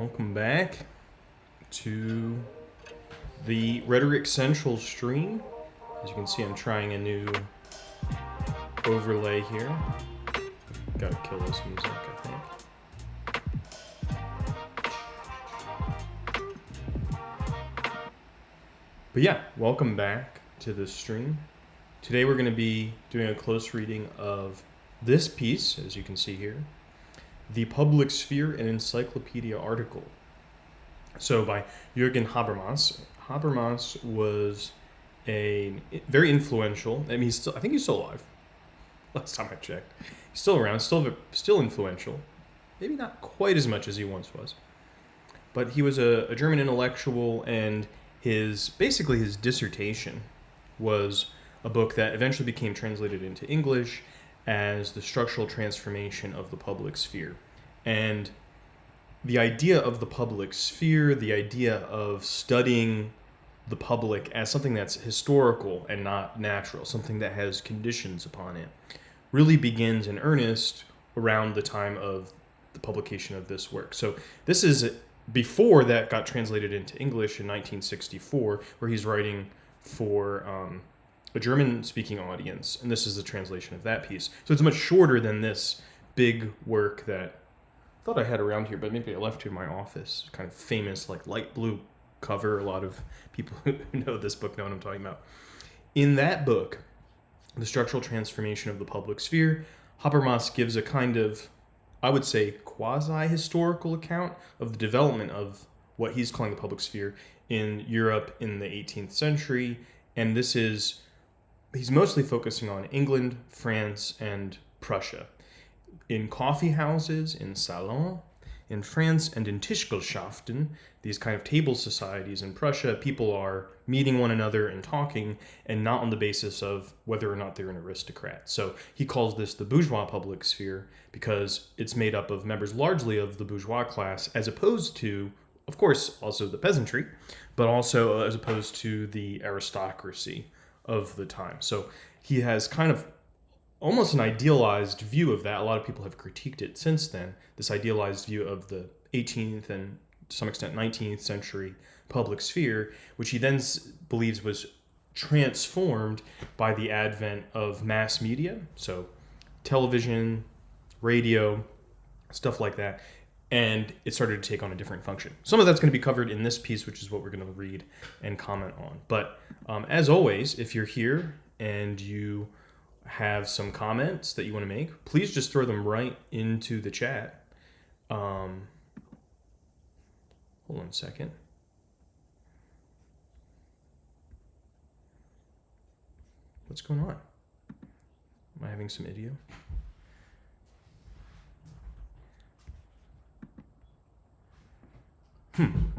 Welcome back to the Rhetoric Central stream. As you can see, I'm trying a new overlay here. Gotta kill this music, I think. But yeah, welcome back to this stream. Today we're going to be doing a close reading of this piece, as you can see here, The Public Sphere, an Encyclopedia article. So by Jürgen Habermas. Habermas was a very influential, I think he's still alive. Last time I checked. He's still around, still influential. Maybe not quite as much as he once was. But he was a German intellectual, and his dissertation was a book that eventually became translated into English as The Structural Transformation of the Public Sphere. And the idea of the public sphere, the idea of studying the public as something that's historical and not natural, something that has conditions upon it, really begins in earnest around the time of the publication of this work. So this is before that got translated into English in 1964, where he's writing for a German-speaking audience, and this is the translation of that piece. So it's much shorter than this big work that I thought I had around here, but maybe I left to my office. Kind of famous, like light blue cover. A lot of people who know this book know what I'm talking about. In that book, The Structural Transformation of the Public Sphere, Habermas gives a kind of, I would say, quasi-historical account of the development of what he's calling the public sphere in Europe in the 18th century. And he's mostly focusing on England, France, and Prussia. In coffee houses, in salons, in France, and in Tischgesellschaften, these kind of table societies in Prussia, people are meeting one another and talking, and not on the basis of whether or not they're an aristocrat. So he calls this the bourgeois public sphere because it's made up of members largely of the bourgeois class, as opposed to, of course, also the peasantry, but also as opposed to the aristocracy of the time. So he has kind of almost an idealized view of that. A lot of people have critiqued it since then, this idealized view of the 18th and to some extent 19th century public sphere, which he then believes was transformed by the advent of mass media, so television, radio, stuff like that, and it started to take on a different function. Some of that's going to be covered in this piece, which is what we're going to read and comment on. But as always, if you're here and you have some comments that you want to make, please just throw them right into the chat. Hold on a second. What's going on? Am I having some idio?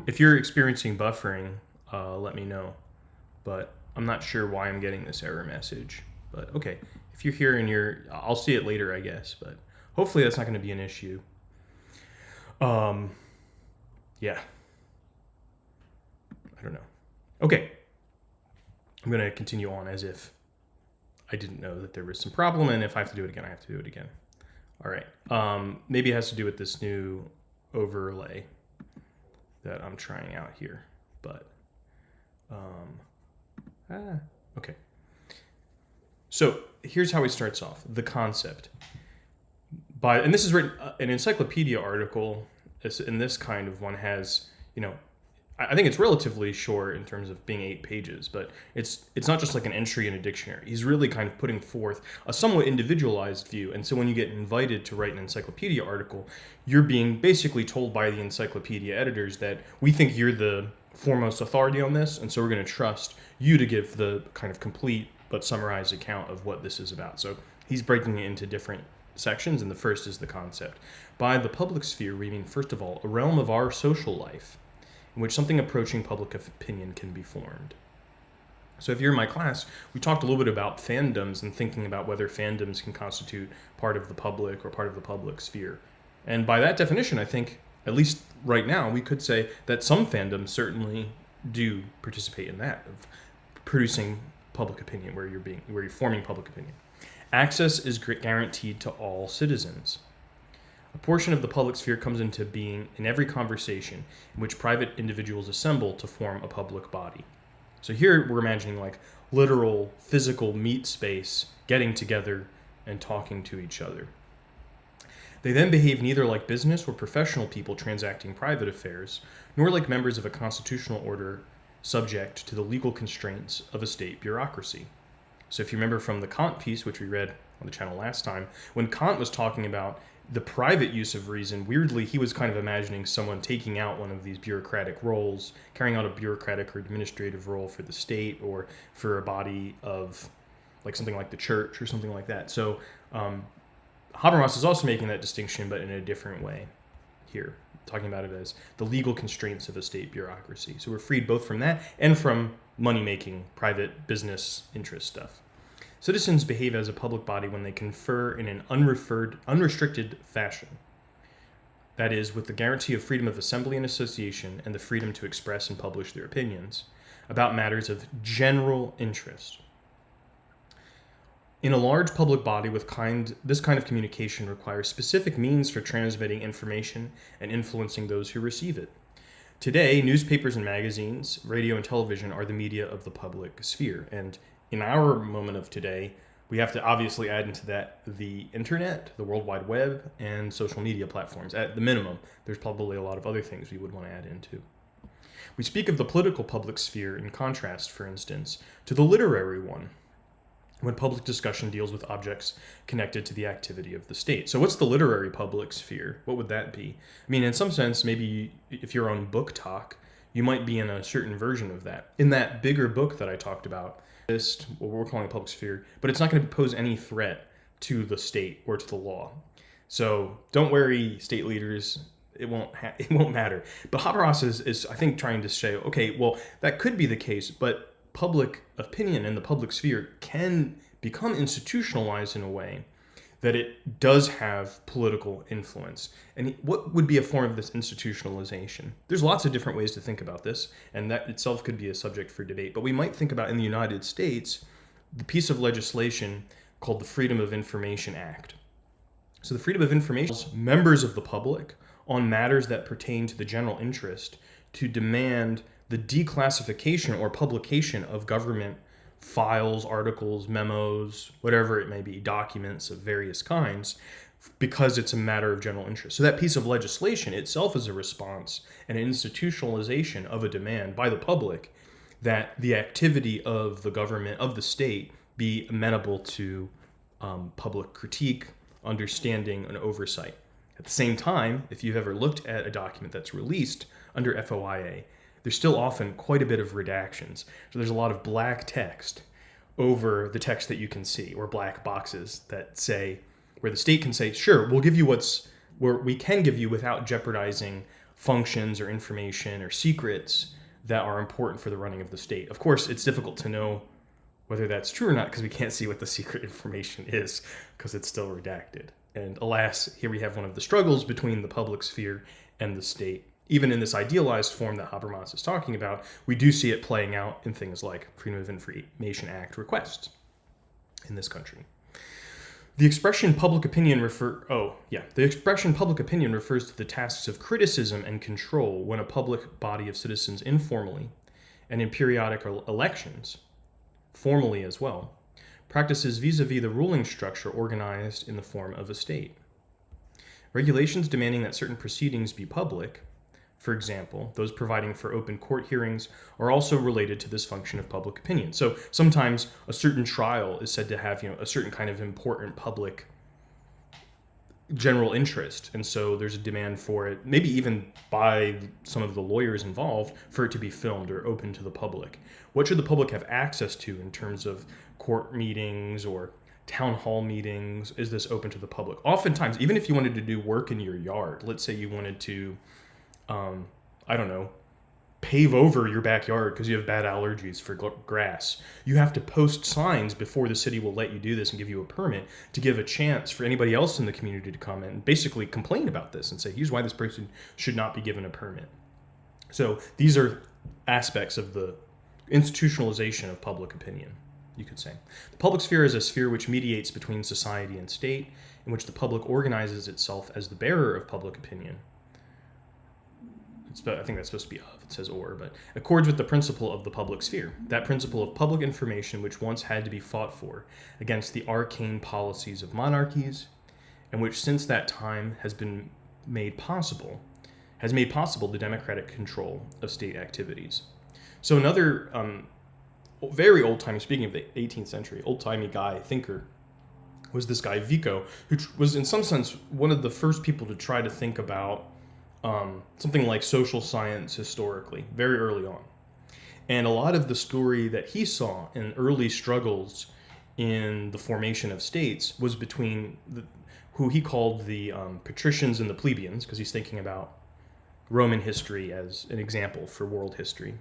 If you're experiencing buffering, let me know. But I'm not sure why I'm getting this error message. But okay, if you're here and I'll see it later, I guess. But hopefully that's not going to be an issue. Yeah. I don't know. Okay. I'm going to continue on as if I didn't know that there was some problem, and if I have to do it again, I have to do it again. All right. Maybe it has to do with this new overlay that I'm trying out here. But, okay. So here's how he starts off. The concept. And this is written, an encyclopedia article, and this kind of one has, I think it's relatively short in terms of being 8 pages, but it's not just like an entry in a dictionary. He's really kind of putting forth a somewhat individualized view. And so when you get invited to write an encyclopedia article, you're being basically told by the encyclopedia editors that we think you're the foremost authority on this, and so we're going to trust you to give the kind of complete but summarized account of what this is about. So he's breaking it into different sections, and the first is the concept. By the public sphere, we mean, first of all, a realm of our social life in which something approaching public opinion can be formed. So if you're in my class, we talked a little bit about fandoms and thinking about whether fandoms can constitute part of the public or part of the public sphere. And by that definition, I think, at least right now, we could say that some fandoms certainly do participate in that, of producing public opinion, where you're forming public opinion. Access is guaranteed to all citizens. A portion of the public sphere comes into being in every conversation in which private individuals assemble to form a public body. So here we're imagining like literal physical meat space getting together and talking to each other. They then behave neither like business or professional people transacting private affairs, nor like members of a constitutional order subject to the legal constraints of a state bureaucracy. So if you remember from the Kant piece, which we read on the channel last time, when Kant was talking about the private use of reason, weirdly, he was kind of imagining someone taking out one of these bureaucratic roles, carrying out a bureaucratic or administrative role for the state or for a body of like something like the church or something like that. So Habermas is also making that distinction, but in a different way here, talking about it as the legal constraints of a state bureaucracy. So we're freed both from that and from money-making, private business interest stuff. Citizens behave as a public body when they confer in an unrestricted fashion. That is, with the guarantee of freedom of assembly and association and the freedom to express and publish their opinions about matters of general interest. In a large public body this kind of communication requires specific means for transmitting information and influencing those who receive it. Today, newspapers and magazines, radio and television are the media of the public sphere. And in our moment of today, we have to obviously add into that the internet, the World Wide Web, and social media platforms. At the minimum, there's probably a lot of other things we would want to add into. We speak of the political public sphere in contrast, for instance, to the literary one, when public discussion deals with objects connected to the activity of the state. So what's the literary public sphere? What would that be? I mean, in some sense, maybe if you're on book talk, you might be in a certain version of that. In that bigger book that I talked about, what we're calling a public sphere, but it's not going to pose any threat to the state or to the law. So don't worry, state leaders, it won't matter. But Habermas is, I think, trying to say, okay, well, that could be the case, but public opinion in the public sphere can become institutionalized in a way that it does have political influence. And what would be a form of this institutionalization? There's lots of different ways to think about this, and that itself could be a subject for debate. But we might think about, in the United States, the piece of legislation called the Freedom of Information Act. So the Freedom of Information allows members of the public on matters that pertain to the general interest to demand the declassification or publication of government files, articles, memos, whatever it may be, documents of various kinds, because it's a matter of general interest. So that piece of legislation itself is a response and an institutionalization of a demand by the public that the activity of the government, of the state, be amenable to public critique, understanding, and oversight. At the same time, if you've ever looked at a document that's released under FOIA, there's still often quite a bit of redactions. So there's a lot of black text over the text that you can see, or black boxes that say, where the state can say, sure, we'll give you where we can give you without jeopardizing functions or information or secrets that are important for the running of the state. Of course, it's difficult to know whether that's true or not because we can't see what the secret information is because it's still redacted. And alas, here we have one of the struggles between the public sphere and the state. Even in this idealized form that Habermas is talking about, we do see it playing out in things like Freedom of Information Act requests in this country. The expression public opinion refers to the tasks of criticism and control when a public body of citizens informally and in periodic elections, formally as well, practices vis-a-vis the ruling structure organized in the form of a state. Regulations demanding that certain proceedings be public, for example, those providing for open court hearings, are also related to this function of public opinion. So sometimes a certain trial is said to have, a certain kind of important public general interest, and so there's a demand for it, maybe even by some of the lawyers involved, for it to be filmed or open to the public. What should the public have access to in terms of court meetings or town hall meetings? Is this open to the public? Oftentimes, even if you wanted to do work in your yard, let's say you wanted to pave over your backyard because you have bad allergies for grass. You have to post signs before the city will let you do this and give you a permit to give a chance for anybody else in the community to come in and basically complain about this and say, here's why this person should not be given a permit. So these are aspects of the institutionalization of public opinion. you could say. The public sphere is a sphere which mediates between society and state, in which the public organizes itself as the bearer of public opinion. I think that's supposed to be of, it says or, but accords with the principle of the public sphere, that principle of public information which once had to be fought for against the arcane policies of monarchies, and which since that time has made possible the democratic control of state activities. So another very old-timey, speaking of the 18th century, old-timey thinker, was this guy Vico, who was in some sense one of the first people to try to think about something like social science historically, very early on. And a lot of the story that he saw in early struggles in the formation of states was between who he called the patricians and the plebeians, because he's thinking about Roman history as an example for world history,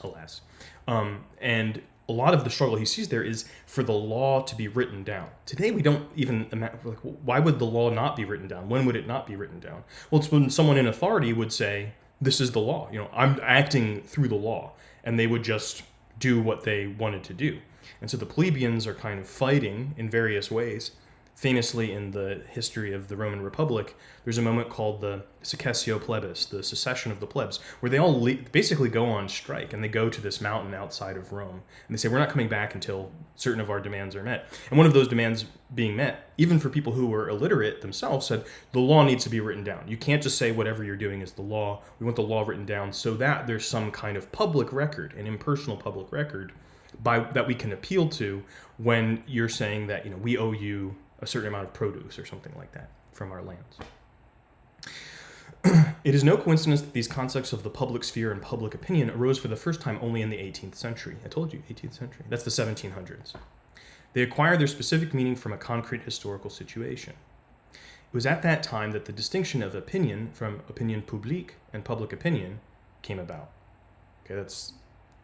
alas. And a lot of the struggle he sees there is for the law to be written down. Today we don't even imagine, why would the law not be written down? When would it not be written down? Well, it's when someone in authority would say, this is the law. I'm acting through the law. And they would just do what they wanted to do. And so the plebeians are kind of fighting in various ways. Famously, in the history of the Roman Republic, there's a moment called the Secessio Plebis, the secession of the plebs, where they all basically go on strike, and they go to this mountain outside of Rome, and they say, we're not coming back until certain of our demands are met. And one of those demands being met, even for people who were illiterate themselves, said, the law needs to be written down. You can't just say whatever you're doing is the law. We want the law written down so that there's some kind of public record, an impersonal public record, that we can appeal to when you're saying that, we owe you a certain amount of produce or something like that from our lands. It is no coincidence that these concepts of the public sphere and public opinion arose for the first time only in the 18th century. I told you, 18th century. That's the 1700s. They acquire their specific meaning from a concrete historical situation. It was at that time that the distinction of opinion from opinion publique and public opinion came about. Okay, that's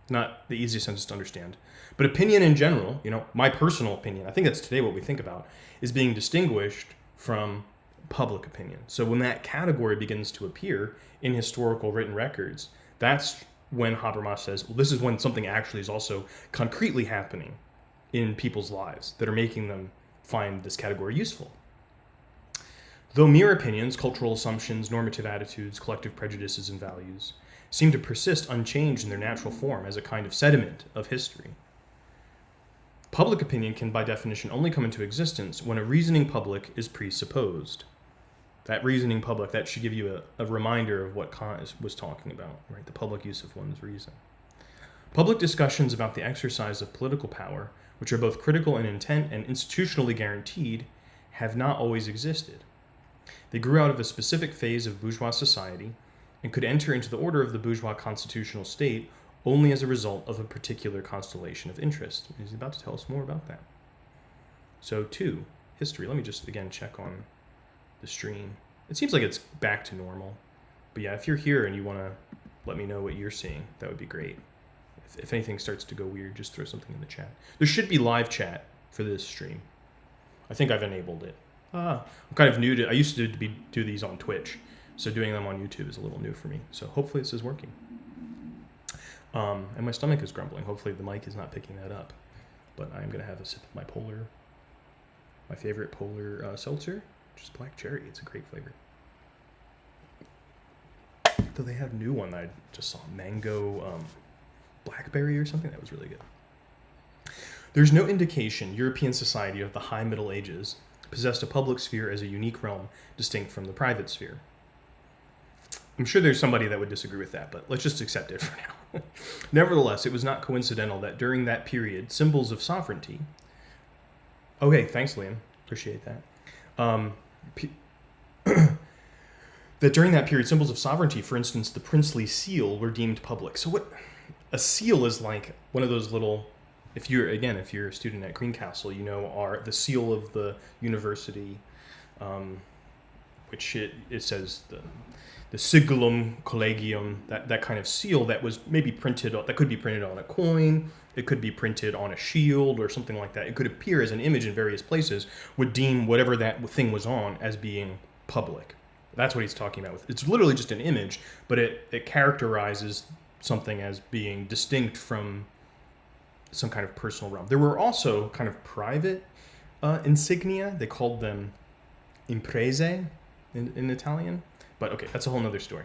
not the easiest sentence to understand. But opinion in general, my personal opinion, I think that's today what we think about, is being distinguished from public opinion. So when that category begins to appear in historical written records, that's when Habermas says, well, this is when something actually is also concretely happening in people's lives that are making them find this category useful. Though mere opinions, cultural assumptions, normative attitudes, collective prejudices and values seem to persist unchanged in their natural form as a kind of sediment of history, public opinion can by definition only come into existence when a reasoning public is presupposed. That reasoning public, that should give you a reminder of what Kant was talking about, right? The public use of one's reason. Public discussions about the exercise of political power, which are both critical in intent and institutionally guaranteed, have not always existed. They grew out of a specific phase of bourgeois society and could enter into the order of the bourgeois constitutional state only as a result of a particular constellation of interest. He's about to tell us more about that. So 2, history. Let me just again check on the stream. It seems like it's back to normal. But yeah, if you're here and you want to let me know what you're seeing, that would be great. If anything starts to go weird, just throw something in the chat. There should be live chat for this stream. I think I've enabled it. I'm kind of new to, I used to do these on Twitch, so doing them on YouTube is a little new for me. So hopefully this is working. And my stomach is grumbling. Hopefully the mic is not picking that up. But I'm going to have a sip of my favorite polar seltzer, which is black cherry. It's a great flavor. Though they have a new one that I just saw, mango blackberry or something. That was really good. There's no indication European society of the High Middle Ages possessed a public sphere as a unique realm distinct from the private sphere. I'm sure there's somebody that would disagree with that, but let's just accept it for now. Nevertheless, it was not coincidental that during that period, symbols of sovereignty... Okay, thanks, Liam. Appreciate that. That during that period, symbols of sovereignty, for instance, the princely seal, were deemed public. So what... A seal is like one of those little... If you're a student at Greencastle, are the seal of the university, which it says the sigillum collegium, that kind of seal that was maybe printed, that could be printed on a coin, it could be printed on a shield or something like that. It could appear as an image in various places, would deem whatever that thing was on as being public. That's what he's talking about. It's literally just an image, but it characterizes something as being distinct from some kind of personal realm. There were also kind of private insignia. They called them imprese in Italian. But okay, that's a whole nother story.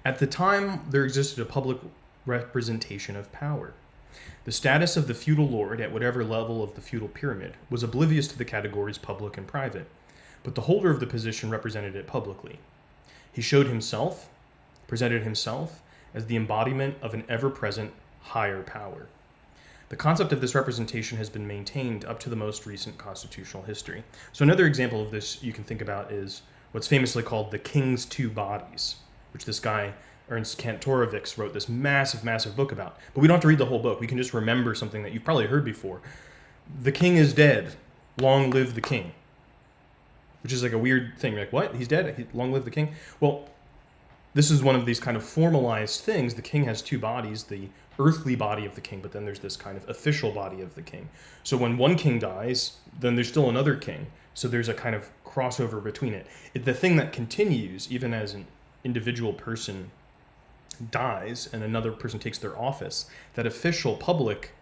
At the time, there existed a public representation of power. The status of the feudal lord at whatever level of the feudal pyramid was oblivious to the categories public and private, but the holder of the position represented it publicly. He presented himself as the embodiment of an ever-present higher power. The concept of this representation has been maintained up to the most recent constitutional history. So another example of this you can think about is what's famously called the king's two bodies, which this guy, Ernst Kantorowicz, wrote this massive, massive book about. But we don't have to read the whole book. We can just remember something that you've probably heard before. The king is dead. Long live the king. Which is like a weird thing. You're like, what? He's dead? Long live the king? Well, this is one of these kind of formalized things. The king has two bodies, the earthly body of the king, but then there's this kind of official body of the king. So when one king dies, then there's still another king. So there's a kind of crossover between it. The thing that continues, even as an individual person dies and another person takes their office, that official public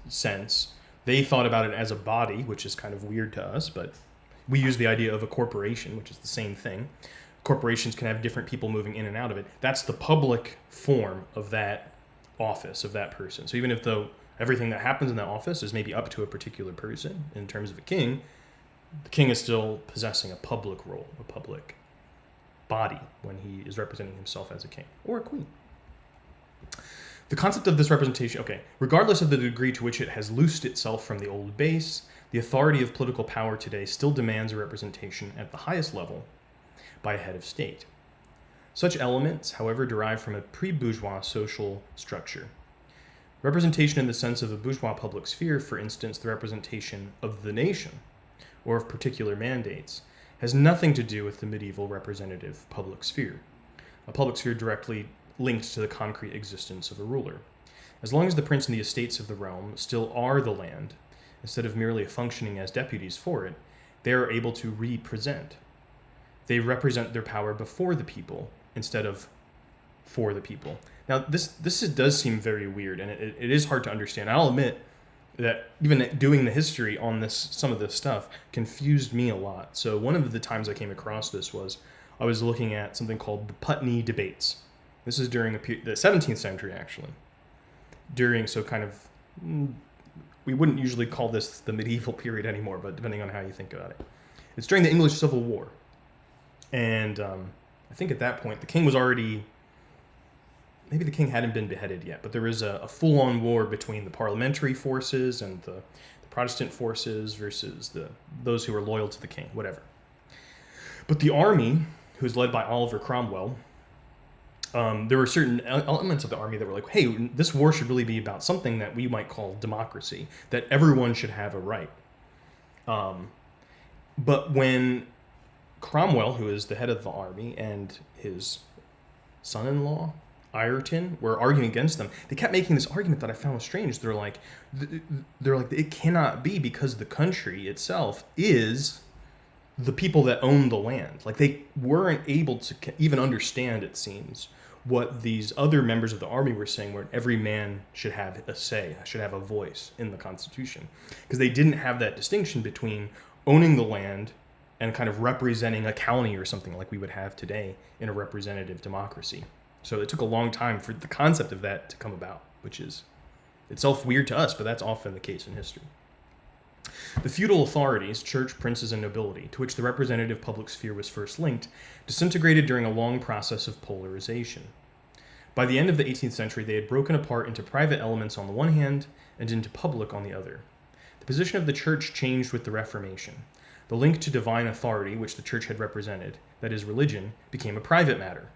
sense, they thought about it as a body, which is kind of weird to us, but we use the idea of a corporation, which is the same thing. Corporations can have different people moving in and out of it. That's the public form of that office, of that person. So even if everything that happens in that office is maybe up to a particular person in terms of a king, the king is still possessing a public role, a public body when he is representing himself as a king or a queen. The concept of this representation, regardless of the degree to which it has loosed itself from the old base, the authority of political power today still demands a representation at the highest level by a head of state. Such elements, however, derive from a pre-bourgeois social structure. Representation in the sense of a bourgeois public sphere, for instance, the representation of the nation or of particular mandates, has nothing to do with the medieval representative public sphere, a public sphere directly linked to the concrete existence of a ruler. As long as the prince and the estates of the realm still are the land, instead of merely functioning as deputies for it, they are able to represent. They represent their power before the people instead of for the people. Now, this does seem very weird, and it is hard to understand. I'll admit that even doing the history on some of this stuff confused me a lot. So one of the times I came across this was I was looking at something called the Putney Debates. This is during the 17th century, actually. We wouldn't usually call this the medieval period anymore, but depending on how you think about it. It's during the English Civil War. And I think at that point, the king was already, maybe the king hadn't been beheaded yet, but there was a full-on war between the parliamentary forces and the Protestant forces versus those who were loyal to the king, whatever. But the army, who was led by Oliver Cromwell, there were certain elements of the army that were like, hey, this war should really be about something that we might call democracy, that everyone should have a right. But when Cromwell, who is the head of the army, and his son-in-law, Ireton, were arguing against them, they kept making this argument that I found strange. They're like, it cannot be because the country itself is the people that own the land. Like, they weren't able to even understand, it seems, what these other members of the army were saying, where every man should have a say, should have a voice in the Constitution. Because they didn't have that distinction between owning the land and kind of representing a county or something like we would have today in a representative democracy. So it took a long time for the concept of that to come about, which is itself weird to us, but that's often the case in history. The feudal authorities, church, princes, and nobility, to which the representative public sphere was first linked, disintegrated during a long process of polarization. By the end of the 18th century, they had broken apart into private elements on the one hand and into public on the other. The position of the church changed with the Reformation. The link to divine authority, which the church had represented, that is religion, became a private matter.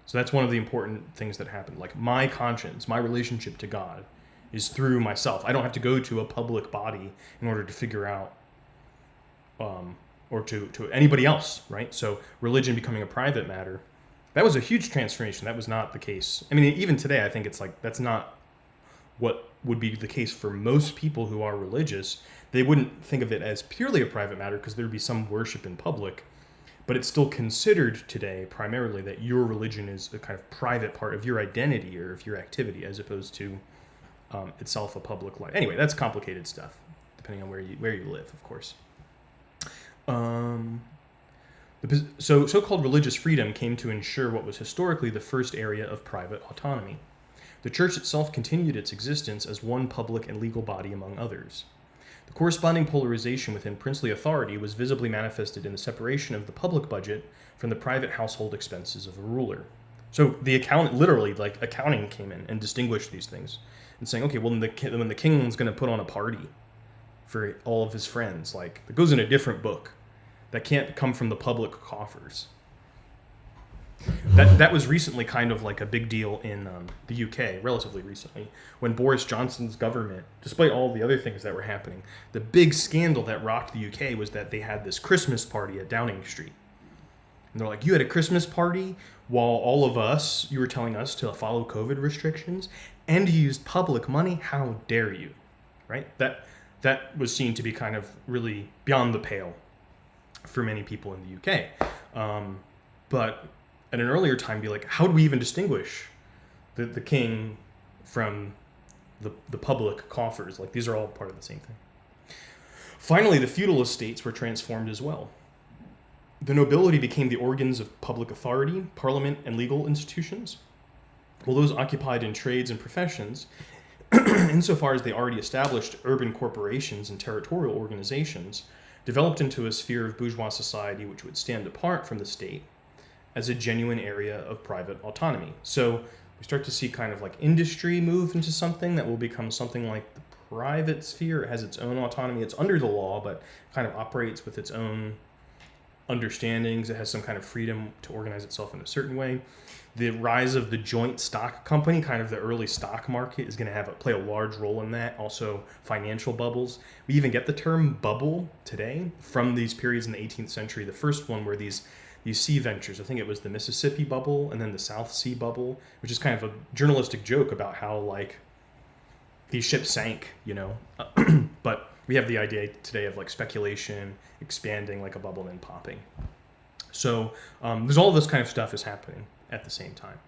So that's one of the important things that happened. Like, my conscience, my relationship to God is through myself. I don't have to go to a public body in order to figure out, or to anybody else, right? So religion becoming a private matter, that was a huge transformation. That was not the case. I mean, even today, I think it's like, that's not what would be the case for most people who are religious. They wouldn't think of it as purely a private matter because there would be some worship in public, but it's still considered today primarily that your religion is a kind of private part of your identity or of your activity, as opposed to itself a public life. Anyway, that's complicated stuff, depending on where you live, of course. So-called religious freedom came to ensure what was historically the first area of private autonomy. The church itself continued its existence as one public and legal body among others. The corresponding polarization within princely authority was visibly manifested in the separation of the public budget from the private household expenses of a ruler. So the accounting came in and distinguished these things, and saying, okay, well, when the king's going to put on a party for all of his friends, like, it goes in a different book. That can't come from the public coffers. That was recently kind of like a big deal in the UK, relatively recently, when Boris Johnson's government, despite all the other things that were happening, the big scandal that rocked the UK was that they had this Christmas party at Downing Street. And they're like, you had a Christmas party while all of us, you were telling us to follow COVID restrictions, and you used public money? How dare you? Right? That was seen to be kind of really beyond the pale for many people in the UK. But at an earlier time, be like, how do we even distinguish the king from the public coffers? Like, these are all part of the same thing. Finally, the feudal estates were transformed as well. The nobility became the organs of public authority, parliament, and legal institutions, while those occupied in trades and professions, insofar as they already established urban corporations and territorial organizations, developed into a sphere of bourgeois society which would stand apart from the state as a genuine area of private autonomy. So we start to see kind of like industry move into something that will become something like the private sphere. It has its own autonomy. It's under the law, but kind of operates with its own understandings. It has some kind of freedom to organize itself in a certain way. The rise of the joint stock company, kind of the early stock market, is going to play a large role in that. Also, financial bubbles. We even get the term bubble today from these periods in the 18th century. The first one were these sea ventures. I think it was the Mississippi bubble and then the South Sea bubble, which is kind of a journalistic joke about how, like, these ships sank, you know. But we have the idea today of, like, speculation expanding like a bubble and then popping. So there's all this kind of stuff is happening at the same time.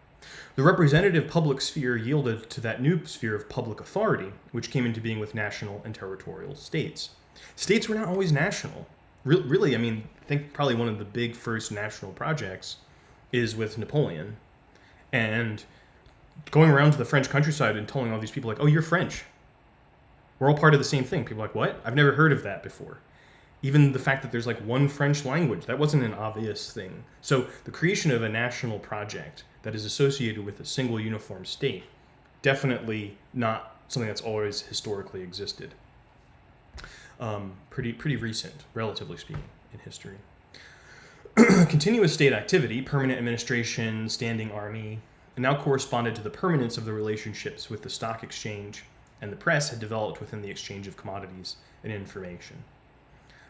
The representative public sphere yielded to that new sphere of public authority, which came into being with national and territorial states. States were not always national. Really, I mean, I think probably one of the big first national projects is with Napoleon. And going around to the French countryside and telling all these people, like, oh, you're French. We're all part of the same thing. People are like, what? I've never heard of that before. Even the fact that there's like one French language, that wasn't an obvious thing. So the creation of a national project that is associated with a single uniform state, definitely not something that's always historically existed. Pretty recent, relatively speaking, in history. Continuous state activity, permanent administration, standing army, now corresponded to the permanence of the relationships with the stock exchange and the press had developed within the exchange of commodities and information.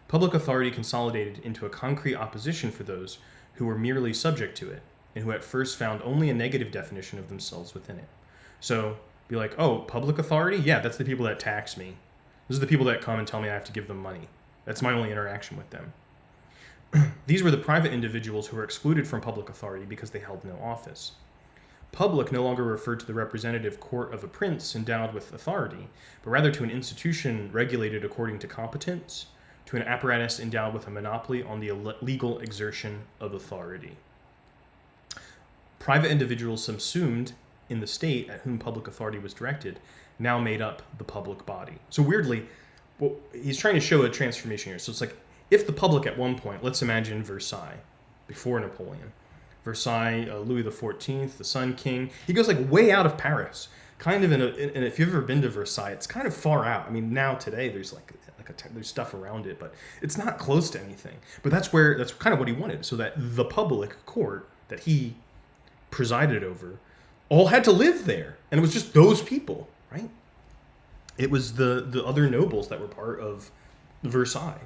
Public authority consolidated into a concrete opposition for those who were merely subject to it, and who at first found only a negative definition of themselves within it. So, be like, oh, public authority? Yeah, that's the people that tax me. Those are the people that come and tell me I have to give them money. That's my only interaction with them. These were the private individuals who were excluded from public authority because they held no office. Public no longer referred to the representative court of a prince endowed with authority, but rather to an institution regulated according to competence, to an apparatus endowed with a monopoly on the legal exertion of authority. Private individuals subsumed in the state at whom public authority was directed now made up the public body. So weirdly, well, he's trying to show a transformation here. So it's like, if the public at one point, let's imagine Versailles, before Napoleon. Versailles, Louis XIV, the Sun King. He goes like way out of Paris. Kind of and if you've ever been to Versailles, it's kind of far out. I mean, now today there's there's stuff around it, but it's not close to anything. But that's kind of what he wanted, so that the public court that he presided over all had to live there, and it was just those people, right? It was the other nobles that were part of Versailles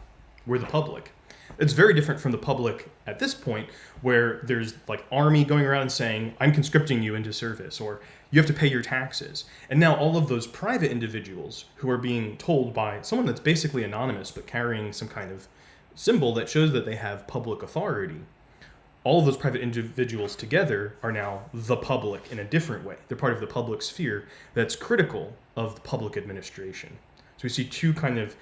were the public. It's very different from the public at this point, where there's like army going around and saying, I'm conscripting you into service, or you have to pay your taxes. And now all of those private individuals who are being told by someone that's basically anonymous but carrying some kind of symbol that shows that they have public authority, all of those private individuals together are now the public in a different way. They're part of the public sphere that's critical of the public administration. So we see two kind of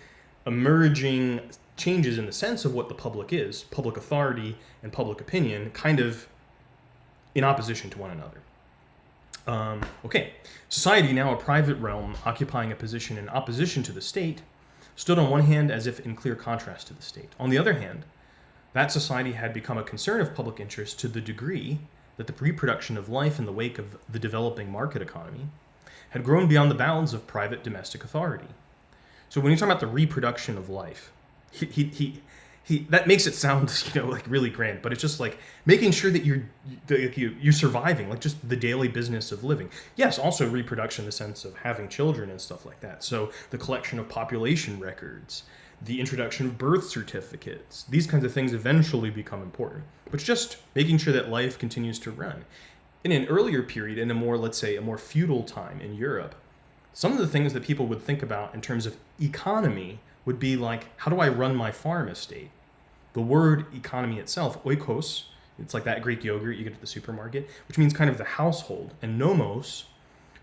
emerging changes in the sense of what the public is, public authority and public opinion, kind of in opposition to one another. Okay, society, now a private realm occupying a position in opposition to the state, stood on one hand as if in clear contrast to the state. On the other hand, that society had become a concern of public interest to the degree that the reproduction of life in the wake of the developing market economy had grown beyond the bounds of private domestic authority. So when you talk about the reproduction of life, he that makes it sound, like really grand, but it's just like making sure that you're surviving, like just the daily business of living. Yes, also reproduction in the sense of having children and stuff like that. So the collection of population records, the introduction of birth certificates, these kinds of things eventually become important. But just making sure that life continues to run. In an earlier period, in a more, let's say, a more feudal time in Europe, some of the things that people would think about in terms of economy would be like, how do I run my farm estate? The word economy itself, oikos, it's like that Greek yogurt you get at the supermarket, which means kind of the household, and nomos,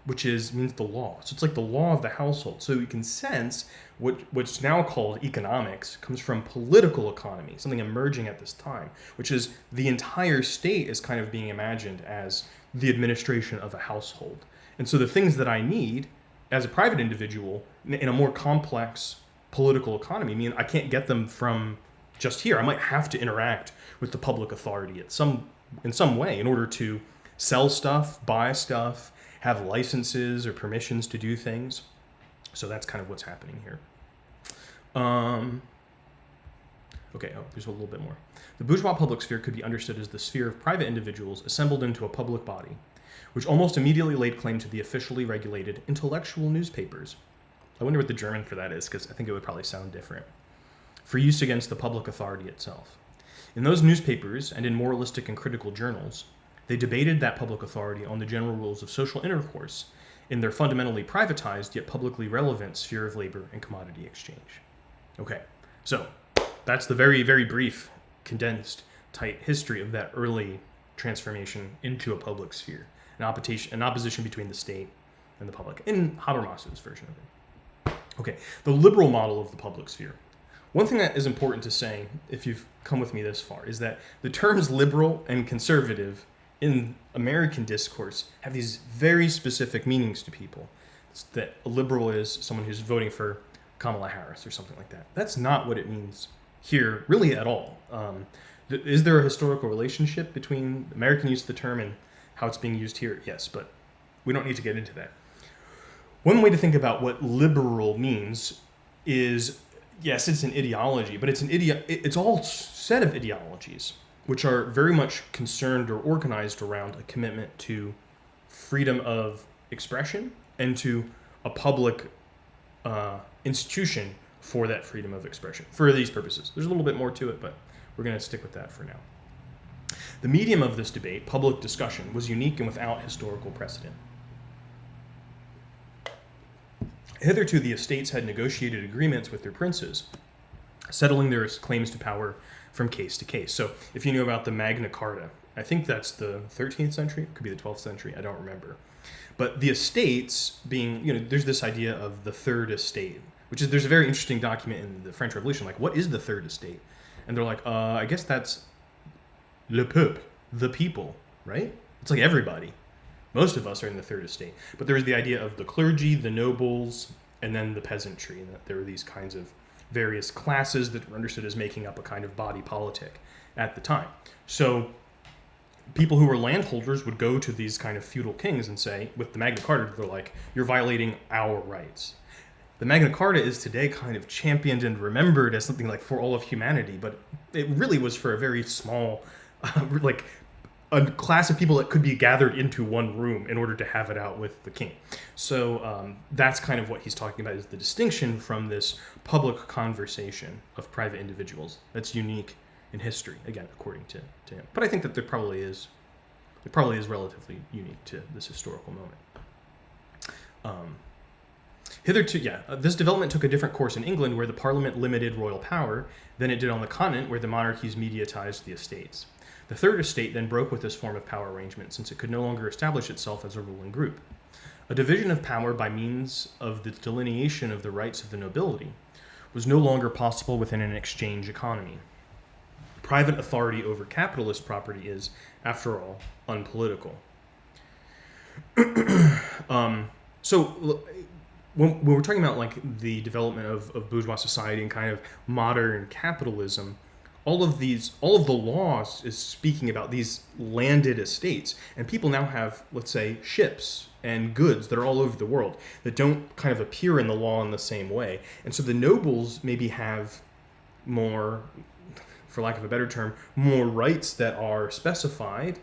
which means the law. So it's like the law of the household. So you can sense what's now called economics comes from political economy, something emerging at this time, which is the entire state is kind of being imagined as the administration of a household. And so the things that I need as a private individual in a more complex political economy, I mean, I can't get them from just here. I might have to interact with the public authority in some way in order to sell stuff, buy stuff, have licenses or permissions to do things. So that's kind of what's happening here. There's a little bit more. The bourgeois public sphere could be understood as the sphere of private individuals assembled into a public body, which almost immediately laid claim to the officially regulated intellectual newspapers. I wonder what the German for that is, because I think it would probably sound different. For use against the public authority itself. In those newspapers and in moralistic and critical journals, they debated that public authority on the general rules of social intercourse in their fundamentally privatized yet publicly relevant sphere of labor and commodity exchange. Okay, so that's the very, very brief, condensed, tight history of that early transformation into a public sphere, an opposition between the state and the public, in Habermas's version of it. Okay, the liberal model of the public sphere. One thing that is important to say, if you've come with me this far, is that the terms liberal and conservative in American discourse have these very specific meanings to people. It's that a liberal is someone who's voting for Kamala Harris or something like that. That's not what it means here, really, at all. Is there a historical relationship between American use of the term and how it's being used here? Yes, but we don't need to get into that. One way to think about what liberal means is, yes, it's an ideology, but it's all set of ideologies which are very much concerned or organized around a commitment to freedom of expression and to a public institution for that freedom of expression for these purposes. There's a little bit more to it, but we're going to stick with that for now. The medium of this debate, public discussion, was unique and without historical precedent. Hitherto, the estates had negotiated agreements with their princes, settling their claims to power from case to case. So if you knew about the Magna Carta, I think that's the 13th century, it could be the 12th century, I don't remember. But the estates being, there's this idea of the third estate, there's a very interesting document in the French Revolution, like, what is the third estate? And they're like, I guess that's le peuple, the people, right? It's like everybody. Most of us are in the third estate. But there was the idea of the clergy, the nobles, and then the peasantry, and that there were these kinds of various classes that were understood as making up a kind of body politic at the time. So people who were landholders would go to these kind of feudal kings and say, with the Magna Carta, they're like, you're violating our rights. The Magna Carta is today kind of championed and remembered as something like for all of humanity, but it really was for a very small, a class of people that could be gathered into one room in order to have it out with the king. So that's kind of what he's talking about, is the distinction from this public conversation of private individuals that's unique in history, again, according to him. But I think that it probably is relatively unique to this historical moment. Hitherto, this development took a different course in England, where the Parliament limited royal power, than it did on the continent, where the monarchies mediatized the estates. The third estate then broke with this form of power arrangement, since it could no longer establish itself as a ruling group. A division of power by means of the delineation of the rights of the nobility was no longer possible within an exchange economy. Private authority over capitalist property is, after all, unpolitical. So when we're talking about like the development of bourgeois society and kind of modern capitalism, all of the laws is speaking about these landed estates, and people now have, let's say, ships and goods that are all over the world that don't kind of appear in the law in the same way. And so the nobles maybe have more, for lack of a better term, more rights that are specified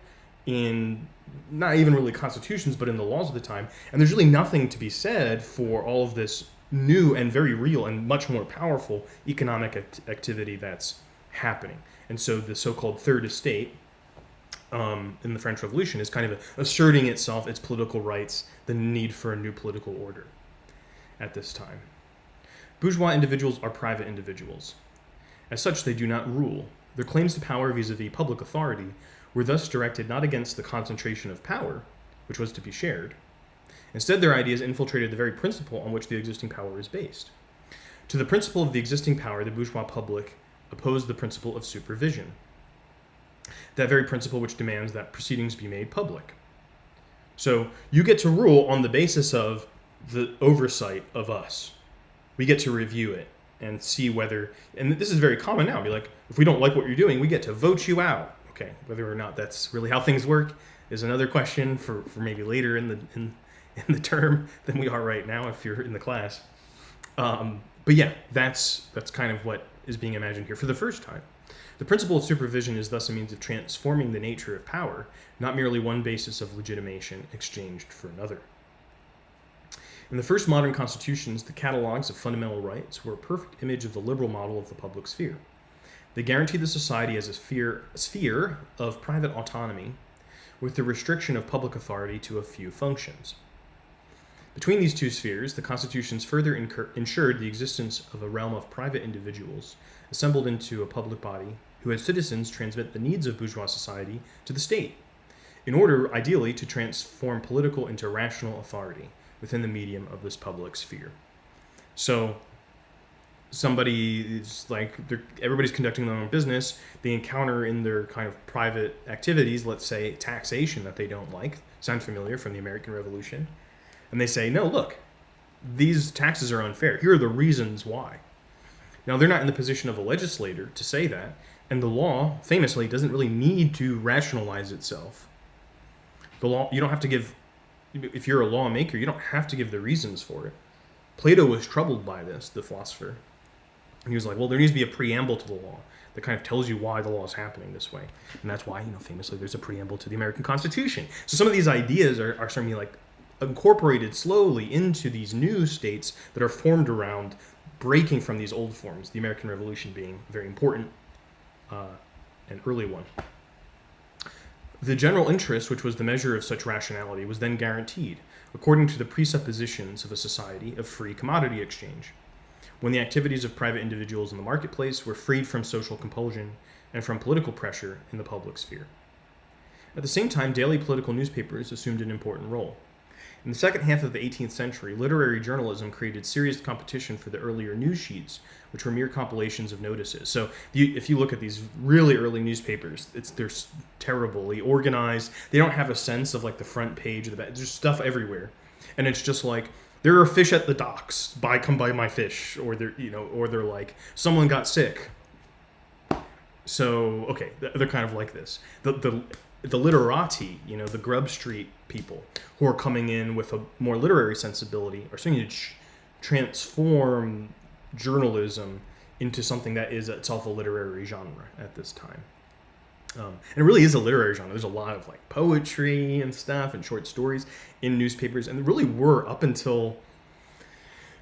in not even really constitutions, but in the laws of the time. And there's really nothing to be said for all of this new and very real and much more powerful economic activity that's happening. And so the so-called Third Estate in the French Revolution is kind of asserting itself, its political rights, the need for a new political order at this time. Bourgeois individuals are private individuals. As such, they do not rule. Their claims to power vis-a-vis public authority were thus directed not against the concentration of power, which was to be shared. Instead, their ideas infiltrated the very principle on which the existing power is based. To the principle of the existing power, the bourgeois public opposed the principle of supervision, that very principle which demands that proceedings be made public. So you get to rule on the basis of the oversight of us. We get to review it and see whether, and this is very common now, be like, if we don't like what you're doing, we get to vote you out. Okay, whether or not that's really how things work is another question for maybe later in the term than we are right now if you're in the class. But yeah, that's kind of what is being imagined here for the first time. The principle of supervision is thus a means of transforming the nature of power, not merely one basis of legitimation exchanged for another. In the first modern constitutions, the catalogues of fundamental rights were a perfect image of the liberal model of the public sphere. They guaranteed the society as a sphere of private autonomy with the restriction of public authority to a few functions. Between these two spheres, the constitutions further ensured the existence of a realm of private individuals assembled into a public body who as citizens transmit the needs of bourgeois society to the state, in order, ideally, to transform political into rational authority within the medium of this public sphere. So somebody is like, everybody's conducting their own business, they encounter in their kind of private activities, let's say taxation that they don't like, sound familiar from the American Revolution, and they say, no, look, these taxes are unfair. Here are the reasons why. Now, they're not in the position of a legislator to say that, and the law, famously, doesn't really need to rationalize itself. The law, you don't have to give, if you're a lawmaker, you don't have to give the reasons for it. Plato was troubled by this, the philosopher. And he was like, well, there needs to be a preamble to the law that kind of tells you why the law is happening this way. And that's why, famously, there's a preamble to the American Constitution. So some of these ideas are starting to be like incorporated slowly into these new states that are formed around breaking from these old forms, the American Revolution being a very important and early one. The general interest, which was the measure of such rationality, was then guaranteed, according to the presuppositions of a society of free commodity exchange, when the activities of private individuals in the marketplace were freed from social compulsion and from political pressure in the public sphere. At the same time, daily political newspapers assumed an important role. In the second half of the 18th century, literary journalism created serious competition for the earlier news sheets, which were mere compilations of notices. So if you look at these really early newspapers, they're terribly organized. They don't have a sense of like the front page or the back. There's stuff everywhere. And it's just like, there are fish at the docks. Come buy my fish. Or they're like, someone got sick. So, okay, they're kind of like this. The literati, the Grub Street people who are coming in with a more literary sensibility are starting to transform journalism into something that is itself a literary genre at this time. And it really is a literary genre. There's a lot of like poetry and stuff and short stories in newspapers, and there really were up until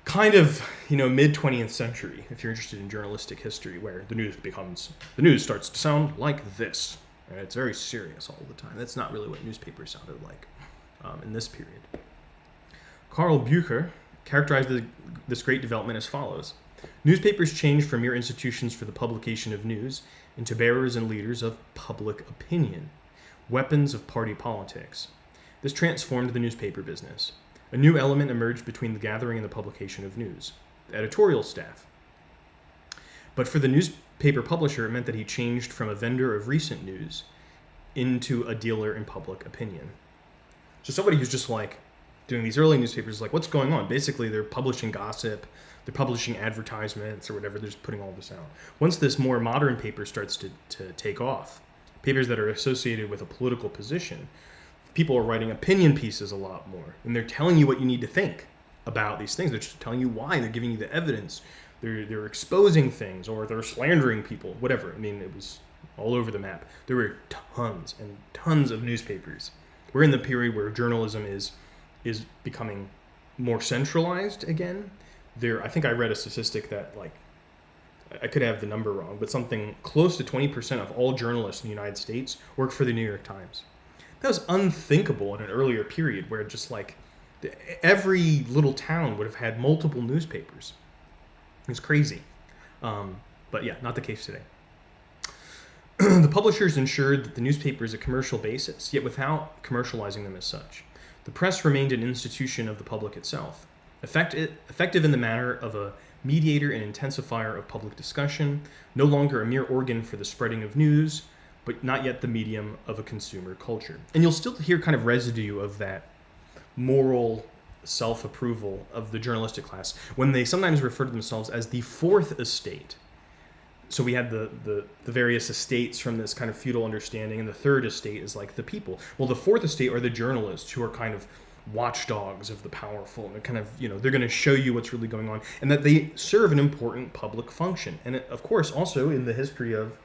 kind of mid 20th century, if you're interested in journalistic history, where the news starts to sound like this. And it's very serious all the time. That's not really what newspapers sounded like in this period. Karl Bucher characterized this great development as follows. Newspapers changed from mere institutions for the publication of news into bearers and leaders of public opinion, weapons of party politics. This transformed the newspaper business. A new element emerged between the gathering and the publication of news: the editorial staff. But for the newspaper publisher, it meant that he changed from a vendor of recent news into a dealer in public opinion. So somebody who's just like doing these early newspapers, like, what's going on? Basically, they're publishing gossip, they're publishing advertisements or whatever, they're just putting all this out. Once this more modern paper starts to take off, papers that are associated with a political position, people are writing opinion pieces a lot more, and they're telling you what you need to think about these things. They're just telling you why, they're giving you the evidence, they're exposing things, or they're slandering people, whatever. I mean, it was all over the map. There were tons and tons of newspapers. We're in the period where journalism is becoming more centralized again. I think I read a statistic that, like, I could have the number wrong, but something close to 20% of all journalists in the United States work for the New York Times. That was unthinkable in an earlier period where just like every little town would have had multiple newspapers. It was crazy. But yeah, not the case today. The publishers ensured that the newspaper is a commercial basis, yet without commercializing them as such. The press remained an institution of the public itself, effective in the manner of a mediator and intensifier of public discussion, no longer a mere organ for the spreading of news, but not yet the medium of a consumer culture. And you'll still hear kind of residue of that moral self-approval of the journalistic class when they sometimes refer to themselves as the fourth estate. So we had the various estates from this kind of feudal understanding, and the third estate is like the people. Well, the fourth estate are the journalists, who are kind of watchdogs of the powerful, and they're kind of, they're going to show you what's really going on, and that they serve an important public function. And of course, also in the history of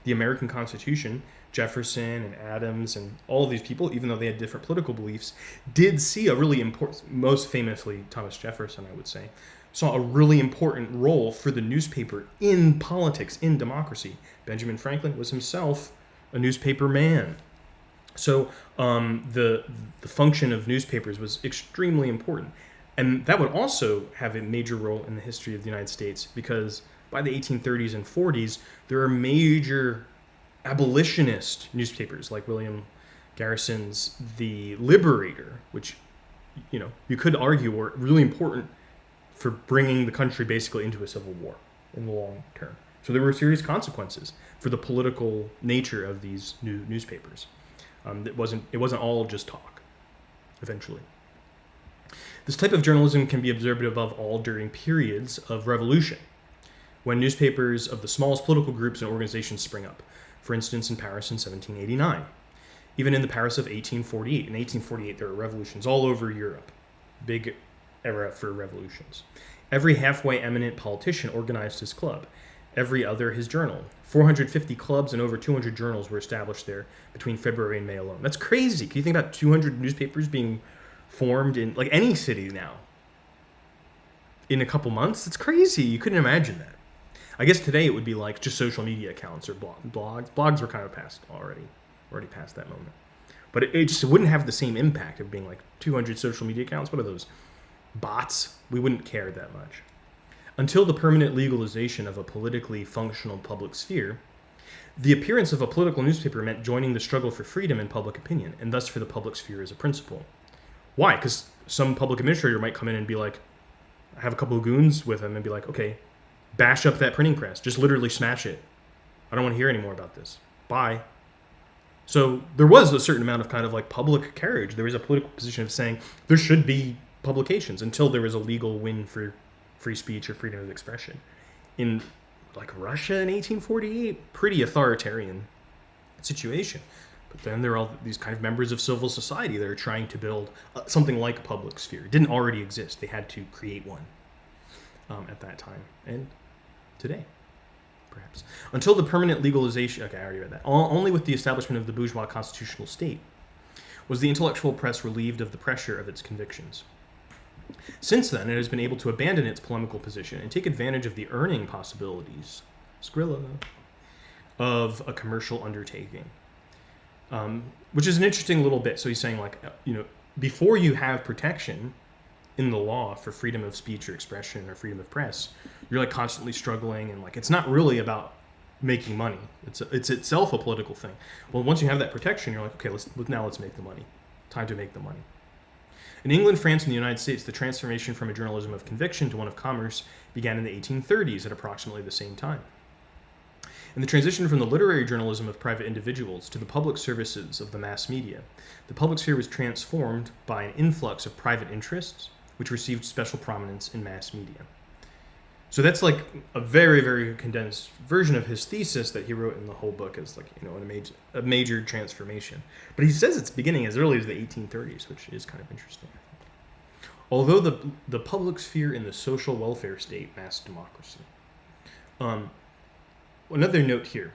the American Constitution, Jefferson and Adams and all of these people, even though they had different political beliefs, did see a really important, most famously Thomas Jefferson, I would say, saw a really important role for the newspaper in politics, in democracy. Benjamin Franklin was himself a newspaper man. So the function of newspapers was extremely important. And that would also have a major role in the history of the United States, because by the 1830s and 40s, there are major abolitionist newspapers like William Garrison's The Liberator, which, you could argue were really important for bringing the country basically into a civil war in the long term. So there were serious consequences for the political nature of these new newspapers. It wasn't all just talk, eventually. This type of journalism can be observed above all during periods of revolution, when newspapers of the smallest political groups and organizations spring up. For instance, in Paris in 1789. Even in the Paris of 1848. In 1848, there were revolutions all over Europe. Big era for revolutions. Every halfway eminent politician organized his club. Every other his journal. 450 clubs and over 200 journals were established there between February and May alone. That's crazy. Can you think about 200 newspapers being formed in like any city now in a couple months? That's crazy. You couldn't imagine that. I guess today it would be like just social media accounts or blogs. Blogs were kind of past already past that moment. But it just wouldn't have the same impact of being like 200 social media accounts. What are those? Bots? We wouldn't care that much. Until the permanent legalization of a politically functional public sphere, the appearance of a political newspaper meant joining the struggle for freedom and public opinion, and thus for the public sphere as a principle. Why? Because some public administrator might come in and be like, I have a couple of goons with him and be like, okay, bash up that printing press. Just literally smash it. I don't want to hear any more about this. Bye. So there was a certain amount of kind of like public carriage. There was a political position of saying there should be publications until there was a legal win for free speech or freedom of expression. In like Russia in 1848, pretty authoritarian situation. But then there are all these kind of members of civil society that are trying to build something like a public sphere. It didn't already exist. They had to create one at that time. And today, perhaps. Until the permanent legalization, okay, I already read that. Only with the establishment of the bourgeois constitutional state was the intellectual press relieved of the pressure of its convictions. Since then, it has been able to abandon its polemical position and take advantage of the earning possibilities, Skrilla, of a commercial undertaking, which is an interesting little bit. So he's saying, like, before you have protection, in the law for freedom of speech or expression or freedom of press, you're like constantly struggling, and like it's not really about making money. It's itself a political thing. Well, once you have that protection, you're like, okay, let's make the money. Time to make the money. In England, France, and the United States, the transformation from a journalism of conviction to one of commerce began in the 1830s at approximately the same time. And the transition from the literary journalism of private individuals to the public services of the mass media, the public sphere was transformed by an influx of private interests, which received special prominence in mass media. So that's like a very, very condensed version of his thesis that he wrote in the whole book as like, a major transformation. But he says it's beginning as early as the 1830s, which is kind of interesting. Although the public sphere in the social welfare state, mass democracy. Another note here.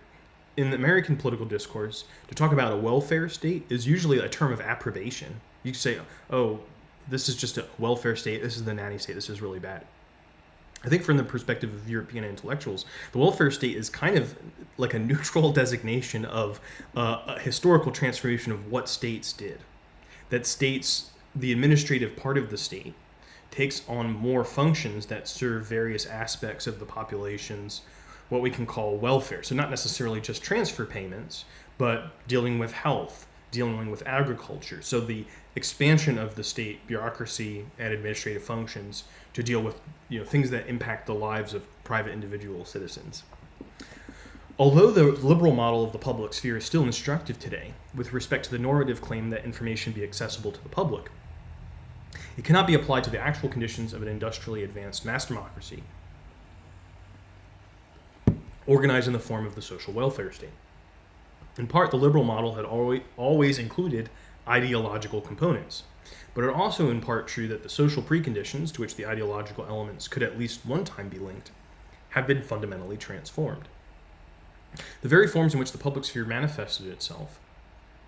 In the American political discourse, to talk about a welfare state is usually a term of approbation. You say, oh, this is just a welfare state, this is the nanny state, this is really bad. I think from the perspective of European intellectuals, the welfare state is kind of like a neutral designation of a historical transformation of what states did. That states, the administrative part of the state, takes on more functions that serve various aspects of the population's what we can call welfare. So not necessarily just transfer payments, but dealing with health, dealing with agriculture. So the expansion of the state bureaucracy and administrative functions to deal with things that impact the lives of private individual citizens. Although the liberal model of the public sphere is still instructive today with respect to the normative claim that information be accessible to the public, it cannot be applied to the actual conditions of an industrially advanced mass democracy organized in the form of the social welfare state. In part, the liberal model had always included ideological components, but it also in part true that the social preconditions to which the ideological elements could at least one time be linked have been fundamentally transformed. The very forms in which the public sphere manifested itself,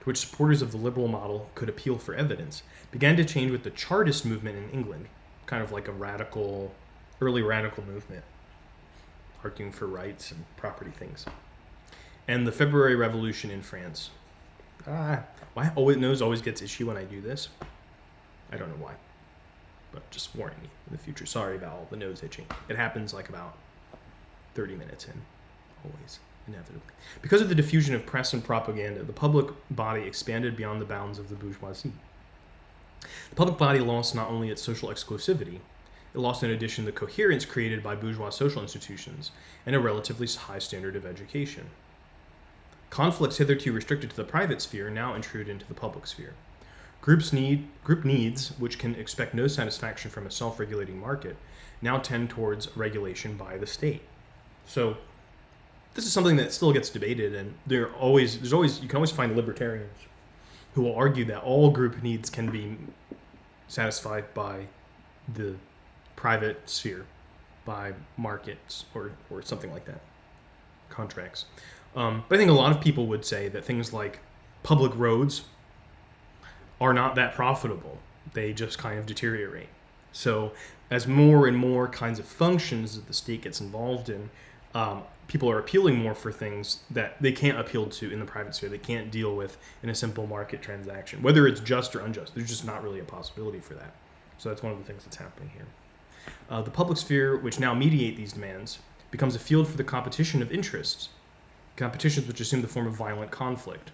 to which supporters of the liberal model could appeal for evidence, began to change with the Chartist movement in England, kind of like a early radical movement, arguing for rights and property things. And the February Revolution in France. My nose always gets itchy when I do this. I don't know why, but just warning me in the future. Sorry about all the nose itching. It happens like about 30 minutes in, always, inevitably. Because of the diffusion of press and propaganda, the public body expanded beyond the bounds of the bourgeoisie. The public body lost not only its social exclusivity, it lost in addition the coherence created by bourgeois social institutions and a relatively high standard of education. Conflicts hitherto restricted to the private sphere now intrude into the public sphere. Group needs, which can expect no satisfaction from a self-regulating market, now tend towards regulation by the state. So this is something that still gets debated, and you can always find libertarians who will argue that all group needs can be satisfied by the private sphere, by markets or something like that, contracts. But I think a lot of people would say that things like public roads are not that profitable. They just kind of deteriorate. So as more and more kinds of functions that the state gets involved in, people are appealing more for things that they can't appeal to in the private sphere. They can't deal with in a simple market transaction. Whether it's just or unjust, there's just not really a possibility for that. So that's one of the things that's happening here. The public sphere, which now mediate these demands, becomes a field for the competition of interests, competitions which assume the form of violent conflict.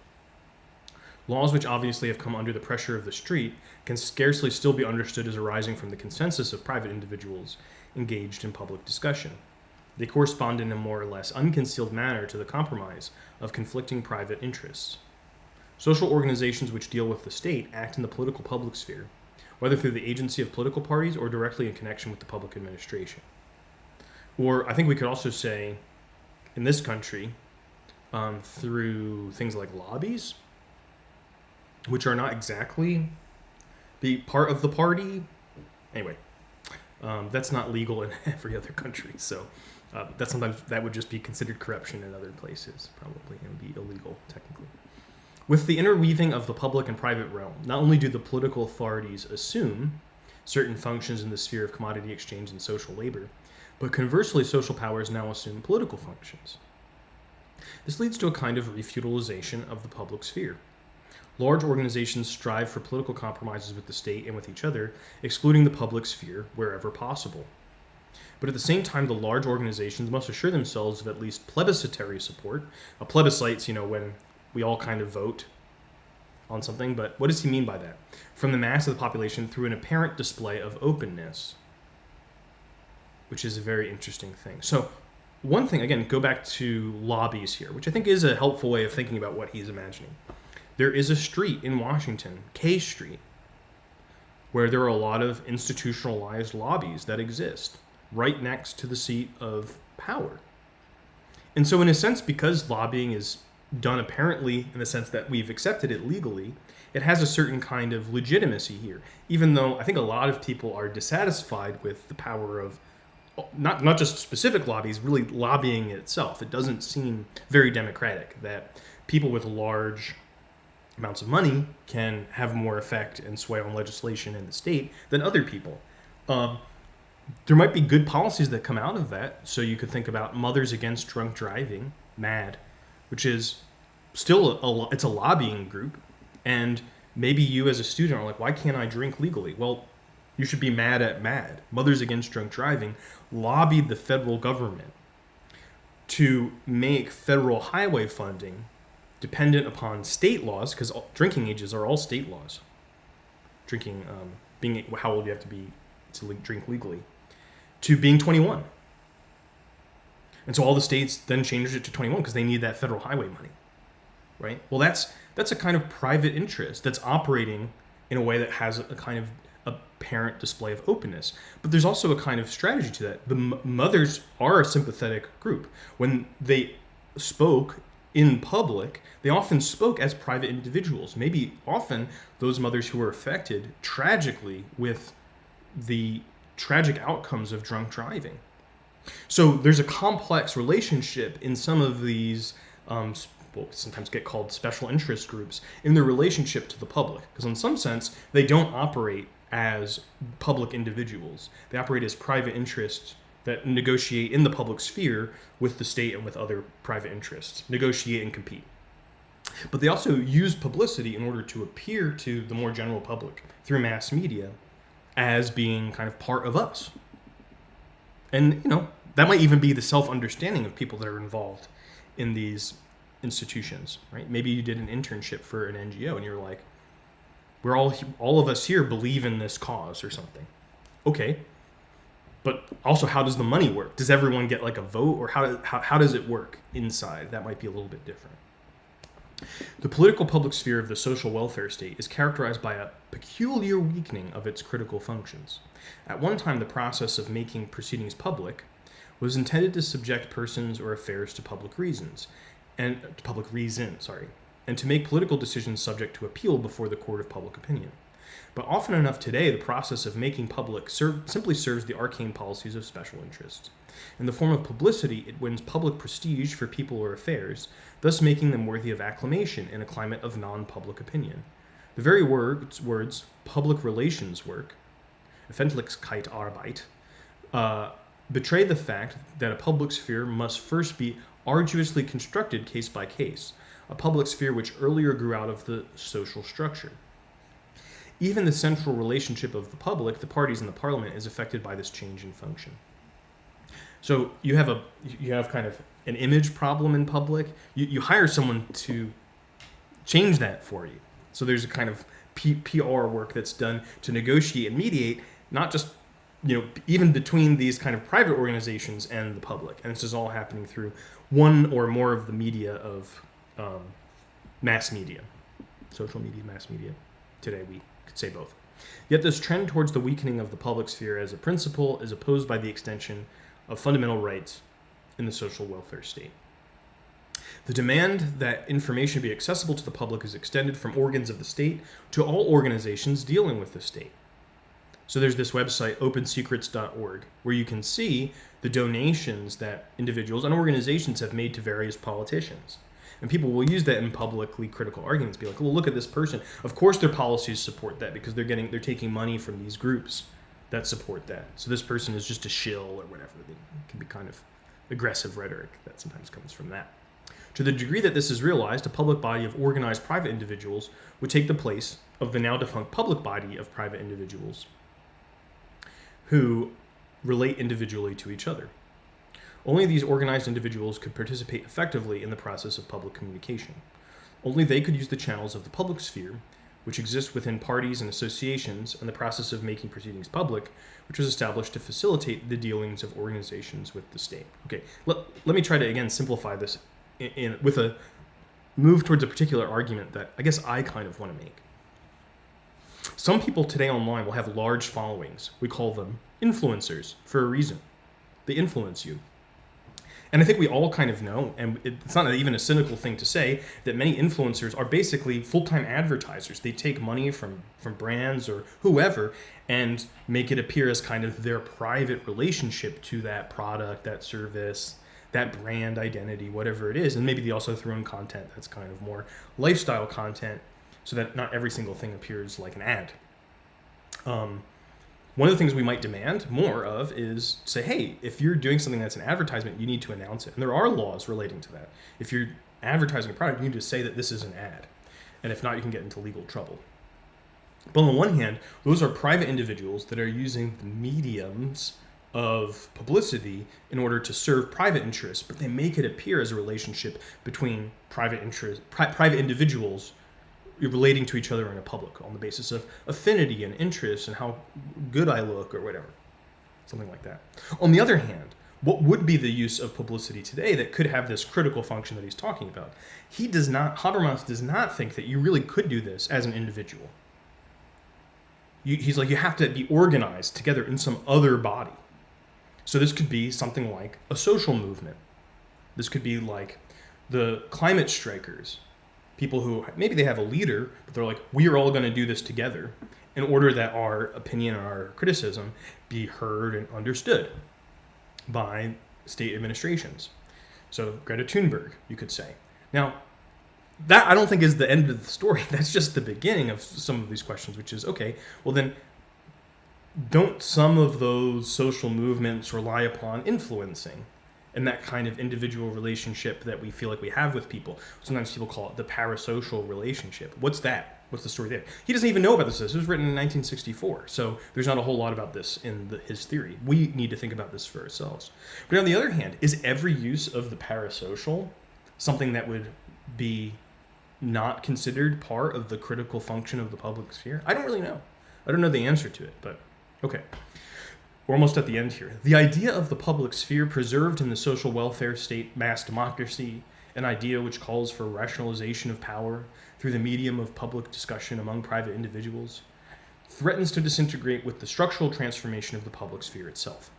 Laws which obviously have come under the pressure of the street can scarcely still be understood as arising from the consensus of private individuals engaged in public discussion. They correspond in a more or less unconcealed manner to the compromise of conflicting private interests. Social organizations which deal with the state act in the political public sphere, whether through the agency of political parties or directly in connection with the public administration. Or I think we could also say, in this country, through things like lobbies, which are not exactly the part of the party. Anyway, that's not legal in every other country, so that would just be considered corruption in other places, probably, and be illegal, technically. With the interweaving of the public and private realm, not only do the political authorities assume certain functions in the sphere of commodity exchange and social labor, but conversely, social powers now assume political functions. This leads to a kind of refeudalization of the public sphere. large organizations strive for political compromises with the state and with each other, excluding the public sphere wherever possible. But at the same time, the large organizations must assure themselves of at least plebiscitary support. A plebiscite's, when we all kind of vote on something, but what does he mean by that? From the mass of the population through an apparent display of openness, which is a very interesting thing. So one thing, again, go back to lobbies here, which I think is a helpful way of thinking about what he's imagining. There is a street in Washington, K Street, where there are a lot of institutionalized lobbies that exist right next to the seat of power. And so in a sense, because lobbying is done apparently in the sense that we've accepted it legally, it has a certain kind of legitimacy here, even though I think a lot of people are dissatisfied with the power of not just specific lobbies, really lobbying itself. It doesn't seem very democratic that people with large amounts of money can have more effect and sway on legislation in the state than other people. There might be good policies that come out of that. So you could think about Mothers Against Drunk Driving, MAD, which is still it's a lobbying group. And maybe you as a student are like, why can't I drink legally? Well, you should be mad at MAD. Mothers Against Drunk Driving lobbied the federal government to make federal highway funding dependent upon state laws, because drinking ages are all state laws. Drinking, being how old you have to be to drink legally, to being 21. And so all the states then changed it to 21 because they need that federal highway money, right? Well, that's a kind of private interest that's operating in a way that has a kind of apparent display of openness. But there's also a kind of strategy to that. The mothers are a sympathetic group. When they spoke in public, they often spoke as private individuals. Maybe often those mothers who were affected tragically with the tragic outcomes of drunk driving. So there's a complex relationship in some of these, sometimes get called special interest groups, in their relationship to the public. Because in some sense, they don't operate as public individuals. They operate as private interests that negotiate in the public sphere with the state and with other private interests, negotiate and compete. But they also use publicity in order to appear to the more general public through mass media as being kind of part of us. And, that might even be the self-understanding of people that are involved in these institutions, right? Maybe you did an internship for an NGO and you're like, we're all of us here believe in this cause or something. Okay. But also, how does the money work? Does everyone get like a vote, or how does it work inside? That might be a little bit different. The political public sphere of the social welfare state is characterized by a peculiar weakening of its critical functions. At one time, the process of making proceedings public was intended to subject persons or affairs to public reason, and to make political decisions subject to appeal before the court of public opinion. But often enough today, the process of making public simply serves the arcane policies of special interests. In the form of publicity, it wins public prestige for people or affairs, thus making them worthy of acclamation in a climate of non-public opinion. The very words public relations work, Öffentlichkeitsarbeit, betray the fact that a public sphere must first be arduously constructed case by case, a public sphere which earlier grew out of the social structure. Even the central relationship of the public, the parties in the parliament, is affected by this change in function. So you have kind of an image problem in public. You hire someone to change that for you. So there's a kind of PR work that's done to negotiate and mediate, not just even between these kind of private organizations and the public. And this is all happening through one or more of the media of mass media, social media, mass media. Today we could say both. Yet this trend towards the weakening of the public sphere as a principle is opposed by the extension of fundamental rights in the social welfare state. The demand that information be accessible to the public is extended from organs of the state to all organizations dealing with the state. So there's this website, opensecrets.org, where you can see the donations that individuals and organizations have made to various politicians. And people will use that in publicly critical arguments, be like, well, look at this person. Of course their policies support that because they're taking money from these groups that support that. So this person is just a shill or whatever. It can be kind of aggressive rhetoric that sometimes comes from that. To the degree that this is realized, a public body of organized private individuals would take the place of the now defunct public body of private individuals who relate individually to each other. Only these organized individuals could participate effectively in the process of public communication. Only they could use the channels of the public sphere, which exist within parties and associations, and the process of making proceedings public, which was established to facilitate the dealings of organizations with the state. Okay, let me try to again simplify this with a move towards a particular argument that I guess I kind of want to make. Some people today online will have large followings. We call them influencers for a reason. They influence you. And I think we all kind of know, and it's not even a cynical thing to say, that many influencers are basically full-time advertisers. They take money from brands or whoever and make it appear as kind of their private relationship to that product, that service, that brand identity, whatever it is. And maybe they also throw in content that's kind of more lifestyle content so that not every single thing appears like an ad. One of the things we might demand more of is say, hey, if you're doing something that's an advertisement, you need to announce it. And there are laws relating to that. If you're advertising a product, you need to say that this is an ad. And if not, you can get into legal trouble. But on the one hand, those are private individuals that are using the mediums of publicity in order to serve private interests, but they make it appear as a relationship between private individuals relating to each other in a public on the basis of affinity and interest and how good I look or whatever, something like that. On the other hand, what would be the use of publicity today that could have this critical function that he's talking about? Habermas does not think that you really could do this as an individual. He's like, you have to be organized together in some other body. So this could be something like a social movement. This could be like the climate strikers. People who maybe they have a leader, but they're like, we are all going to do this together in order that our opinion and our criticism be heard and understood by state administrations. So Greta Thunberg, you could say. Now, that I don't think is the end of the story. That's just the beginning of some of these questions, which is, okay, well then, don't some of those social movements rely upon influencing? And that kind of individual relationship that we feel like we have with people. Sometimes people call it the parasocial relationship. What's that? What's the story there? He doesn't even know about this. This was written in 1964, so there's not a whole lot about this in his theory. We need to think about this for ourselves. But on the other hand, is every use of the parasocial something that would be not considered part of the critical function of the public sphere? I don't really know. I don't know the answer to it, but okay. We're almost at the end here. The idea of the public sphere preserved in the social welfare state mass democracy, an idea which calls for rationalization of power through the medium of public discussion among private individuals, threatens to disintegrate with the structural transformation of the public sphere itself.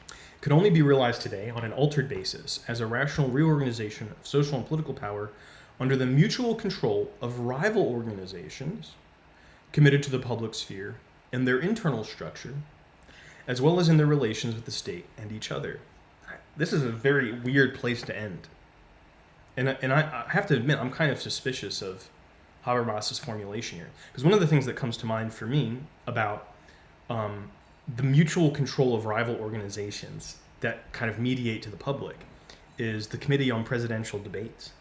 It could only be realized today on an altered basis as a rational reorganization of social and political power under the mutual control of rival organizations committed to the public sphere and their internal structure, as well as in their relations with the state and each other. This is a very weird place to end. And I have to admit, I'm kind of suspicious of Habermas's formulation here. Because one of the things that comes to mind for me about the mutual control of rival organizations that kind of mediate to the public is the Committee on Presidential Debates,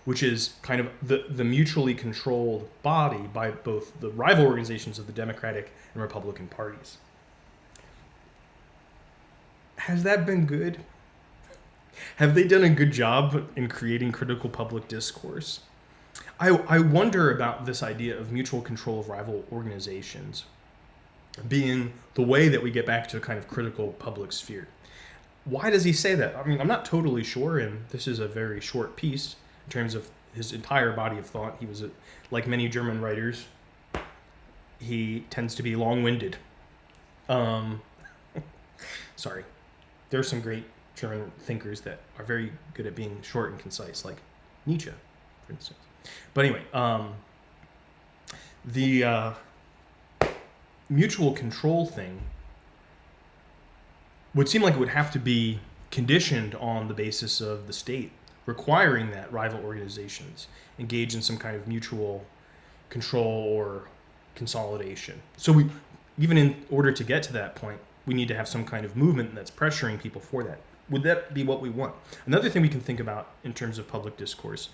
which is kind of the mutually controlled body by both the rival organizations of the Democratic and Republican parties. Has that been good? Have they done a good job in creating critical public discourse? I wonder about this idea of mutual control of rival organizations being the way that we get back to a kind of critical public sphere. Why does he say that? I mean, I'm not totally sure, and this is a very short piece in terms of his entire body of thought. He was, like many German writers, he tends to be long-winded. Sorry. There are some great German thinkers that are very good at being short and concise, like Nietzsche, for instance. But anyway, the mutual control thing would seem like it would have to be conditioned on the basis of the state requiring that rival organizations engage in some kind of mutual control or consolidation. So even in order to get to that point, we need to have some kind of movement that's pressuring people for that. would that be what we want? Another thing we can think about in terms of public discourse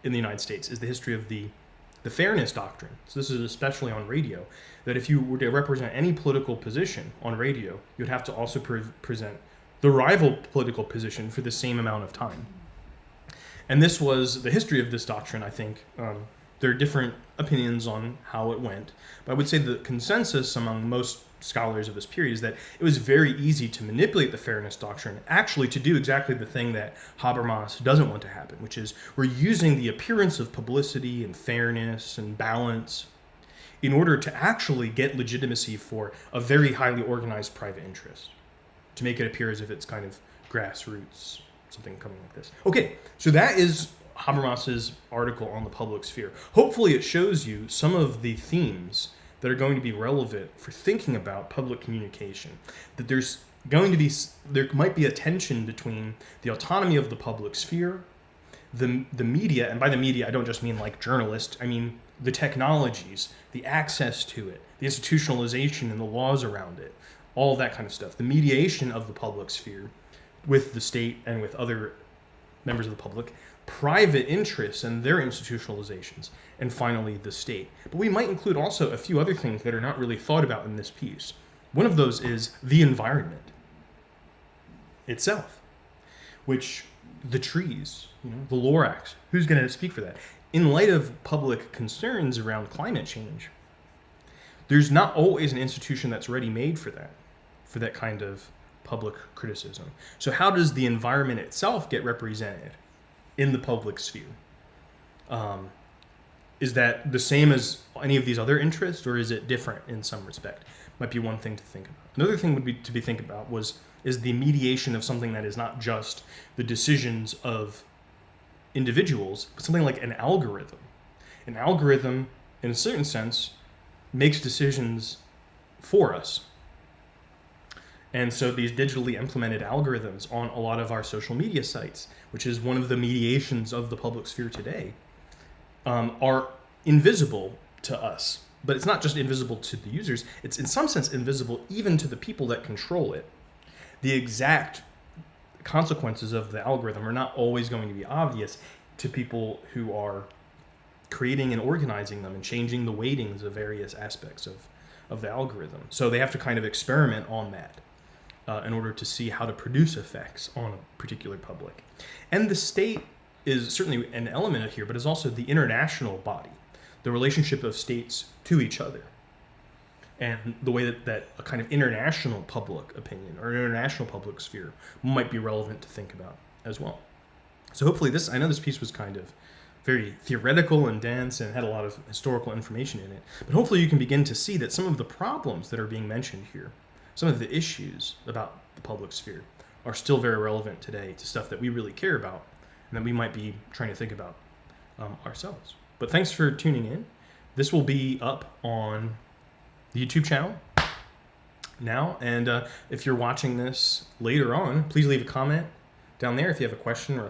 in the United States is the history of the fairness doctrine. So this is especially on radio, that if you were to represent any political position on radio, you'd have to also present the rival political position for the same amount of time. And this was the history of this doctrine, I think. There are different opinions on how it went, but I would say the consensus among most scholars of this period is that it was very easy to manipulate the fairness doctrine, actually to do exactly the thing that Habermas doesn't want to happen, which is we're using the appearance of publicity and fairness and balance in order to actually get legitimacy for a very highly organized private interest, to make it appear as if it's kind of grassroots, something coming like this. Okay, so that is Habermas's article on the public sphere. Hopefully it shows you some of the themes that are going to be relevant for thinking about public communication. That there might be a tension between the autonomy of the public sphere, the media, and by the media I don't just mean like journalists, I mean the technologies, the access to it, the institutionalization and the laws around it, all that kind of stuff. The mediation of the public sphere with the state and with other members of the public, private interests and their institutionalizations, and finally the state. But we might include also a few other things that are not really thought about in this piece. One of those is the environment itself, which the trees, the Lorax, who's going to speak for that? In light of public concerns around climate change, there's not always an institution that's ready-made for that kind of public criticism. So how does the environment itself get represented in the public sphere? Is that the same as any of these other interests, or is it different in some respect? Might be one thing to think about. Another thing would be to be think about is the mediation of something that is not just the decisions of individuals, but something like an algorithm. An algorithm, in a certain sense, makes decisions for us. And so these digitally implemented algorithms on a lot of our social media sites, which is one of the mediations of the public sphere today, are invisible to us. But it's not just invisible to the users, it's in some sense invisible even to the people that control it. The exact consequences of the algorithm are not always going to be obvious to people who are creating and organizing them and changing the weightings of various aspects of the algorithm. So they have to kind of experiment on that in order to see how to produce effects on a particular public. And the state is certainly an element of here, but is also the international body, the relationship of states to each other, and the way that a kind of international public opinion or international public sphere might be relevant to think about as well. So hopefully I know this piece was kind of very theoretical and dense and had a lot of historical information in it, but hopefully you can begin to see that some of the problems that are being mentioned here, some of the issues about the public sphere, are still very relevant today to stuff that we really care about and that we might be trying to think about ourselves. But thanks for tuning in. This will be up on the YouTube channel now, and if you're watching this later on, please leave a comment down there if you have a question or a